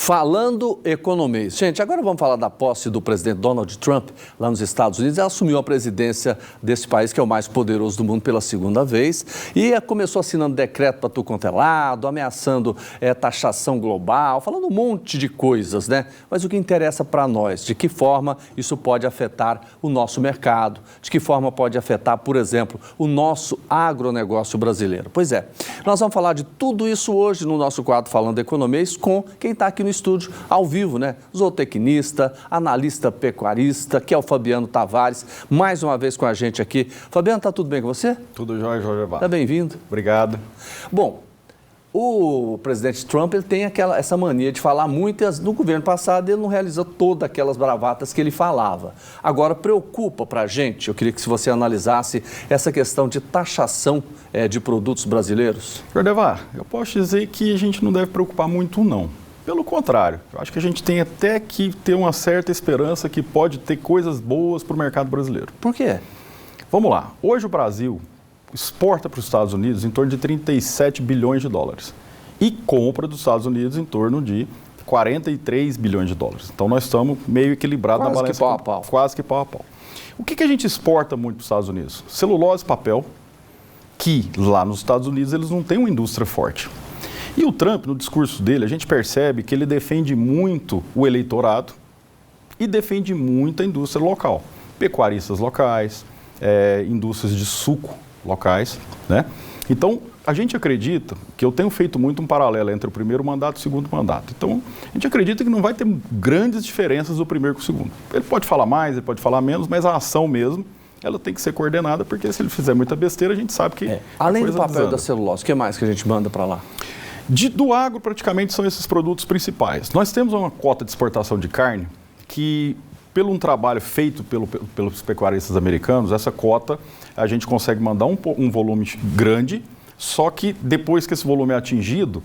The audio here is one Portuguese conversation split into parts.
Falando economês. Gente, agora vamos falar da posse do presidente Donald Trump lá nos Estados Unidos. Ele assumiu a presidência desse país, que é o mais poderoso do mundo, pela segunda vez. E começou assinando decreto para tudo quanto é lado, ameaçando taxação global, falando um monte de coisas, né? Mas o que interessa para nós, de que forma isso pode afetar o nosso mercado, de que forma pode afetar, por exemplo, o nosso agronegócio brasileiro. Pois é, nós vamos falar de tudo isso hoje no nosso quadro Falando Economês com quem está aqui no estúdio, ao vivo, né? Zootecnista, analista pecuarista, que é o Fabiano Tavares, mais uma vez com a gente aqui. Fabiano, tá tudo bem com você? Tudo jóia, Jorge Abad. Tá bem-vindo. Obrigado. Bom, o presidente Trump ele tem essa mania de falar muito, e no governo passado ele não realizou todas aquelas bravatas que ele falava. Agora, preocupa para a gente, eu queria que você analisasse essa questão de taxação de produtos brasileiros. Jorge Abad, eu posso dizer que a gente não deve preocupar muito, não. Pelo contrário, eu acho que a gente tem até que ter uma certa esperança que pode ter coisas boas para o mercado brasileiro. Por quê? Vamos lá. Hoje o Brasil exporta para os Estados Unidos em torno de 37 bilhões de dólares e compra dos Estados Unidos em torno de 43 bilhões de dólares. Então nós estamos meio equilibrados na balança. Quase que pau a pau. Quase que pau a pau. O que a gente exporta muito para os Estados Unidos? Celulose e papel, que lá nos Estados Unidos eles não têm uma indústria forte. E o Trump, no discurso dele, a gente percebe que ele defende muito o eleitorado e defende muito a indústria local. Pecuaristas locais, indústrias de suco locais, né? Então, a gente acredita que eu tenho feito muito um paralelo entre o primeiro mandato e o segundo mandato. Então, a gente acredita que não vai ter grandes diferenças do primeiro com o segundo. Ele pode falar mais, ele pode falar menos, mas a ação mesmo, ela tem que ser coordenada, porque se ele fizer muita besteira, a gente sabe que além do papel da celulose, o que mais que a gente manda para lá? Do agro, praticamente, são esses produtos principais. Nós temos uma cota de exportação de carne que, pelo um trabalho feito pelos pecuaristas americanos, essa cota a gente consegue mandar um volume grande, só que depois que esse volume é atingido,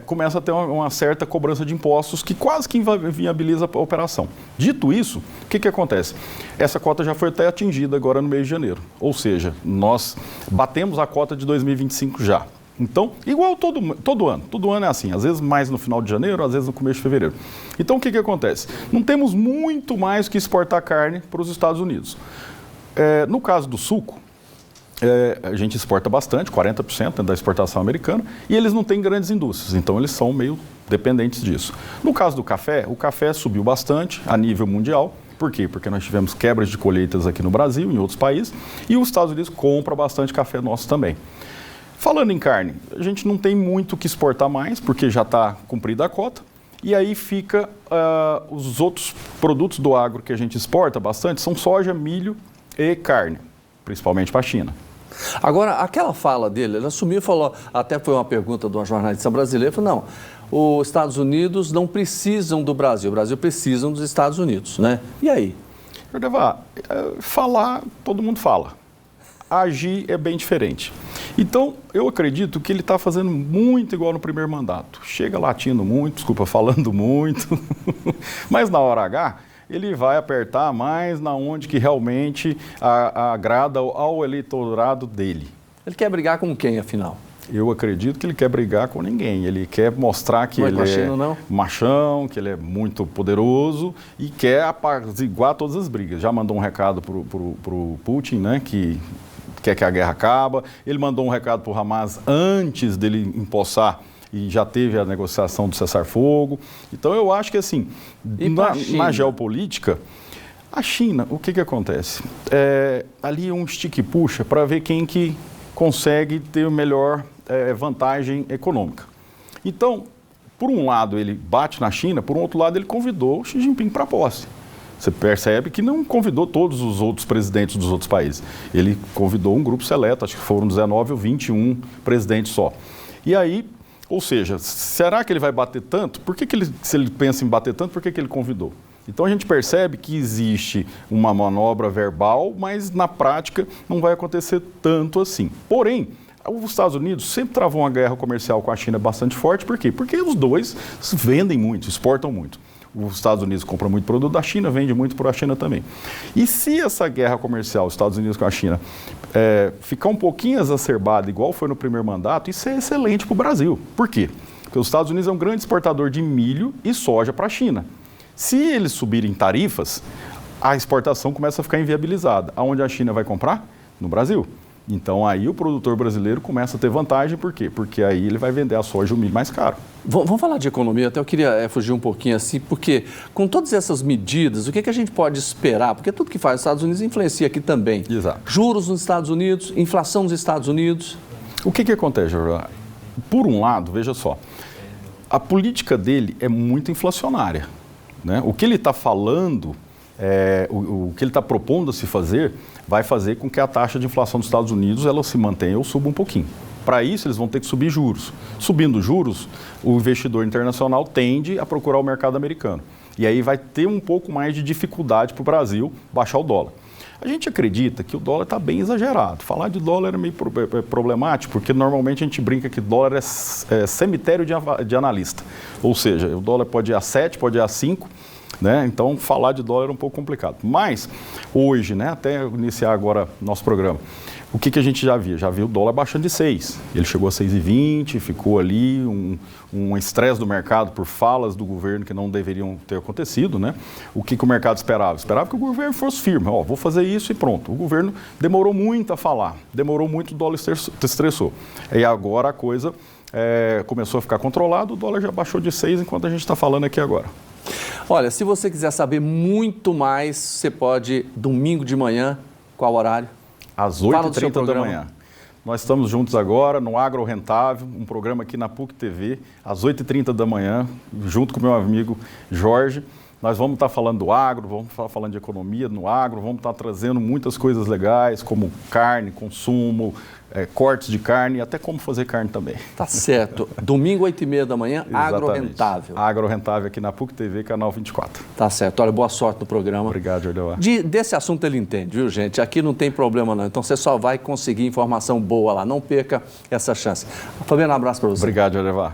começa a ter uma certa cobrança de impostos que quase que inviabiliza a operação. Dito isso, o que acontece? Essa cota já foi até atingida agora no mês de janeiro, ou seja, nós batemos a cota de 2025 já. Então, igual todo ano é assim, às vezes mais no final de janeiro, às vezes no começo de fevereiro. Então, o que acontece? Não temos muito mais que exportar carne para os Estados Unidos. No caso do suco, a gente exporta bastante, 40% da exportação americana, e eles não têm grandes indústrias, então eles são meio dependentes disso. No caso do café, o café subiu bastante a nível mundial. Por quê? Porque nós tivemos quebras de colheitas aqui no Brasil, em outros países, e os Estados Unidos compram bastante café nosso também. Falando em carne, a gente não tem muito o que exportar mais, porque já está cumprida a cota. E aí fica os outros produtos do agro que a gente exporta bastante, são soja, milho e carne, principalmente para a China. Agora, aquela fala dele, ele assumiu e falou, até foi uma pergunta de uma jornalista brasileira, falou, não, os Estados Unidos não precisam do Brasil, o Brasil precisa dos Estados Unidos, né? E aí? Falar, todo mundo fala. Agir é bem diferente. Então, eu acredito que ele está fazendo muito igual no primeiro mandato. Chega latindo muito, falando muito, mas na hora H, ele vai apertar mais na onde que realmente agrada ao eleitorado dele. Ele quer brigar com quem, afinal? Eu acredito que ele quer brigar com ninguém. Ele quer mostrar que ele é machão, que ele é muito poderoso e quer apaziguar todas as brigas. Já mandou um recado para o Putin, né, que quer que a guerra acabe. Ele mandou um recado para o Hamas antes dele empossar e já teve a negociação do cessar-fogo. Então, eu acho que, assim, na geopolítica, a China, o que acontece? Ali um estica e puxa para ver quem que consegue ter a melhor vantagem econômica. Então, por um lado, ele bate na China, por um outro lado, ele convidou o Xi Jinping para a posse. Você percebe que não convidou todos os outros presidentes dos outros países. Ele convidou um grupo seleto, acho que foram 19 ou 21 presidentes só. E aí, ou seja, será que ele vai bater tanto? Se ele pensa em bater tanto, por que ele convidou? Então a gente percebe que existe uma manobra verbal, mas na prática não vai acontecer tanto assim. Porém, os Estados Unidos sempre travou uma guerra comercial com a China bastante forte. Por quê? Porque os dois vendem muito, exportam muito. Os Estados Unidos compram muito produto da China, vende muito para a China também. E se essa guerra comercial, os Estados Unidos com a China, ficar um pouquinho exacerbada, igual foi no primeiro mandato, isso é excelente para o Brasil. Por quê? Porque os Estados Unidos é um grande exportador de milho e soja para a China. Se eles subirem tarifas, a exportação começa a ficar inviabilizada. Aonde a China vai comprar? No Brasil. Então aí o produtor brasileiro começa a ter vantagem, por quê? Porque aí ele vai vender a soja e o milho mais caro. Vamos falar de economia, até eu queria fugir um pouquinho assim, porque com todas essas medidas, o que a gente pode esperar? Porque tudo que faz os Estados Unidos influencia aqui também. Exato. Juros nos Estados Unidos, inflação nos Estados Unidos. O que acontece, Jorge? Por um lado, veja só, a política dele é muito inflacionária, né? O que ele está falando, o que ele está propondo a se fazer, vai fazer com que a taxa de inflação dos Estados Unidos ela se mantenha ou suba um pouquinho. Para isso, eles vão ter que subir juros. Subindo juros, o investidor internacional tende a procurar o mercado americano. E aí vai ter um pouco mais de dificuldade para o Brasil baixar o dólar. A gente acredita que o dólar está bem exagerado. Falar de dólar é meio problemático, porque normalmente a gente brinca que dólar é cemitério de analista. Ou seja, o dólar pode ir a 7, pode ir a 5, né? Então falar de dólar é um pouco complicado. Mas hoje, né, até iniciar agora nosso programa, o que a gente já viu? Já viu o dólar baixando de 6. Ele chegou a 6,20, ficou ali um estresse do mercado por falas do governo que não deveriam ter acontecido, né? O que o mercado esperava? Esperava que o governo fosse firme. Ó, vou fazer isso e pronto. O governo demorou muito a falar, demorou muito, o dólar estressou. E agora a coisa começou a ficar controlada, o dólar já baixou de 6 enquanto a gente está falando aqui agora. Olha, se você quiser saber muito mais, você pode, domingo de manhã, qual horário? Às 8h30 da manhã. Nós estamos juntos agora no Agro Rentável, um programa aqui na PUC TV, às 8h30 da manhã, junto com o meu amigo Jorge. Nós vamos estar falando do agro, vamos estar falando de economia no agro, vamos estar trazendo muitas coisas legais, como carne, consumo, cortes de carne e até como fazer carne também. Tá certo. Domingo, 8h30 da manhã, Agro Rentável. Agro Rentável aqui na PUC TV, canal 24. Tá certo. Olha, boa sorte no programa. Obrigado, Jordan. Desse assunto ele entende, viu, gente? Aqui não tem problema não. Então você só vai conseguir informação boa lá. Não perca essa chance. Fabiano, um abraço para você. Obrigado, Jordan.